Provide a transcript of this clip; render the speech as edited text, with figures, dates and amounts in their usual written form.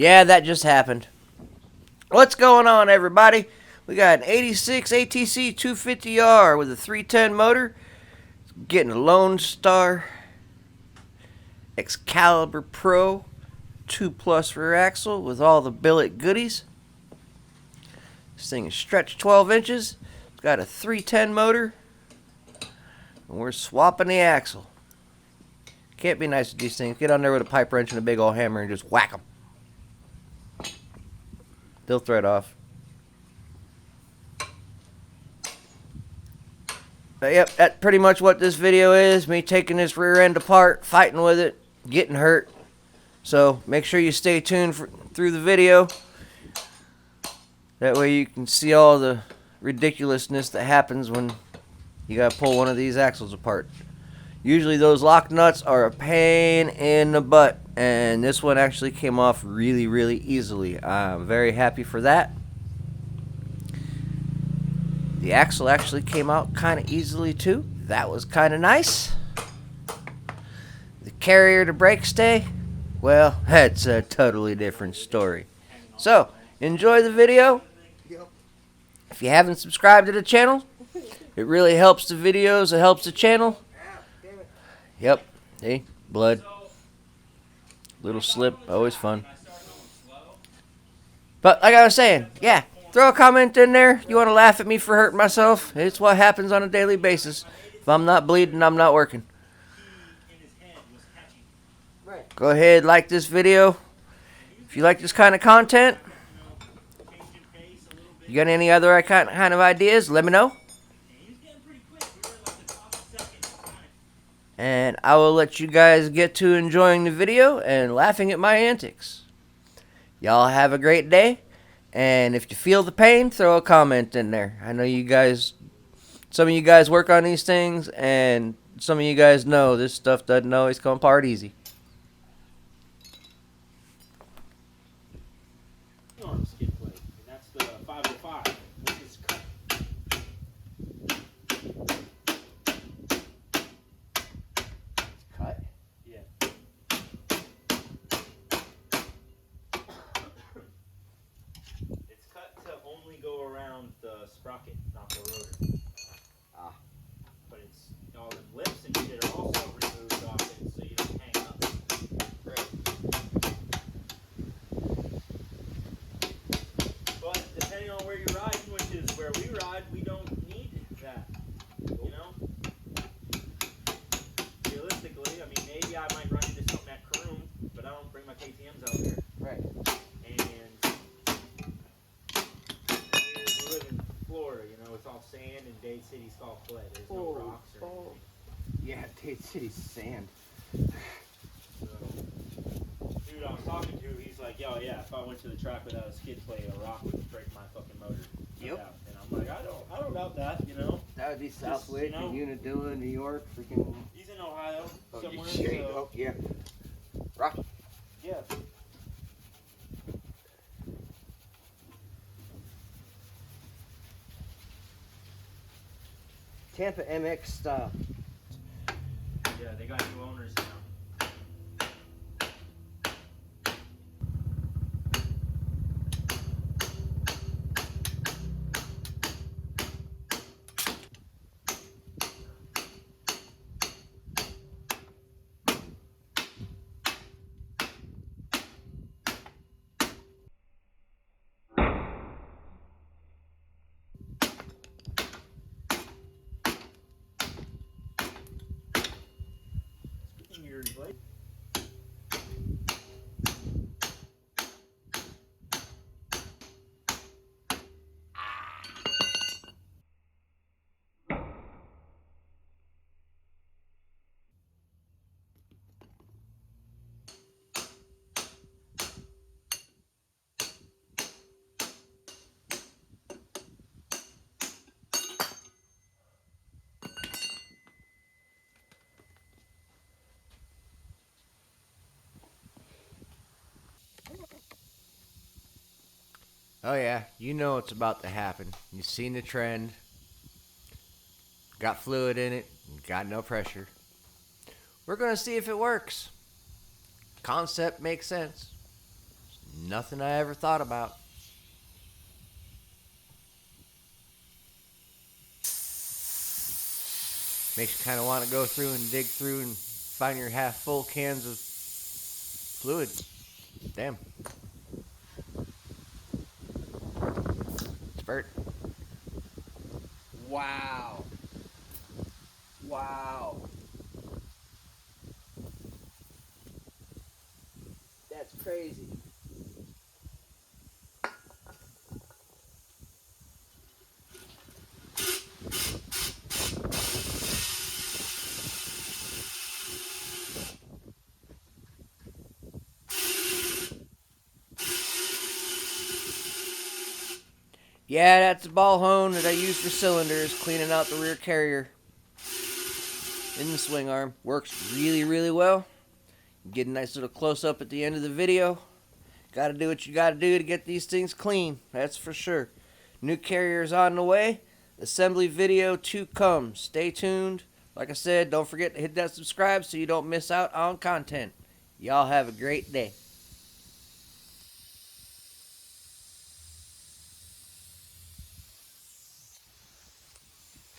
Yeah, that just happened. What's going on, everybody? We got an 86 ATC 250R with a 310 motor. Getting a Lone Star Excalibur Pro 2 plus rear axle with all the billet goodies. This thing is stretched 12 inches. It's got a 310 motor. And we're swapping the axle. Can't be nice with these things. Get on there with a pipe wrench and a big old hammer and just whack them. They'll thread off. But yep, that's pretty much what this video is. Me taking this rear end apart, fighting with it, getting hurt. So make sure you stay tuned through the video. That way you can see all the ridiculousness that happens when you gotta pull one of these axles apart. Usually those lock nuts are a pain in the butt, and this one actually came off really, really easily. I'm very happy for that. The axle actually came out kind of easily too. That was kind of nice. The carrier to brake stay, well, that's a totally different story. So, enjoy the video. If you haven't subscribed to the channel, it really helps the videos, it helps the channel. Yep, see, blood. Little slip, always fun. But like I was saying, yeah, throw a comment in there. You want to laugh at me for hurting myself? It's what happens on a daily basis. If I'm not bleeding, I'm not working. Go ahead, like this video. If you like this kind of content, you got any other kind of ideas, let me know. And I will let you guys get to enjoying the video and laughing at my antics. Y'all have a great day. And if you feel the pain, throw a comment in there. I know you guys, some of you guys work on these things, and some of you guys know this stuff doesn't always come apart easy. Skid plate, and that's the 505, which is cut. Cut? Yeah. It's cut to only go around the sprocket, not the rotor. Ah. But it's all the lips and shit are also removed off it, so you don't hang up. Right. But depending on where you're riding, which is where we ride, we don't need that. You know? Realistically, I mean, maybe I might run into something at Kroom, but I don't bring my KTMs out here. Right. And we live in Florida, you know, it's all sand, and Dade City's all clay. There's no rocks or anything. Yeah, Dade City's sand. So, dude I was talking to, he's like, yo, yeah, if I went to the track without a skid plate, a rock would break my fucking motor. Yep. Out. And I'm like, I don't doubt that, you know. That would be Southwick, you know, and Unadilla, New York, freaking. He's in Ohio, somewhere. There you go. Yeah. Rocky. Yeah. Tampa MX style. Yeah, they got new owners now. Years later. Oh yeah, you know what's about to happen. You've seen the trend. Got fluid in it, got no pressure. We're gonna see if it works. Concept makes sense. Nothing I ever thought about. Makes you kind of want to go through and dig through and find your half full cans of fluid. Damn. Spurt. Wow. Wow. That's crazy. Yeah, that's the ball hone that I use for cylinders, cleaning out the rear carrier in the swing arm. Works really, really well. Get a nice little close-up at the end of the video. Gotta do what you gotta do to get these things clean, that's for sure. New carrier is on the way. Assembly video to come. Stay tuned. Like I said, don't forget to hit that subscribe so you don't miss out on content. Y'all have a great day.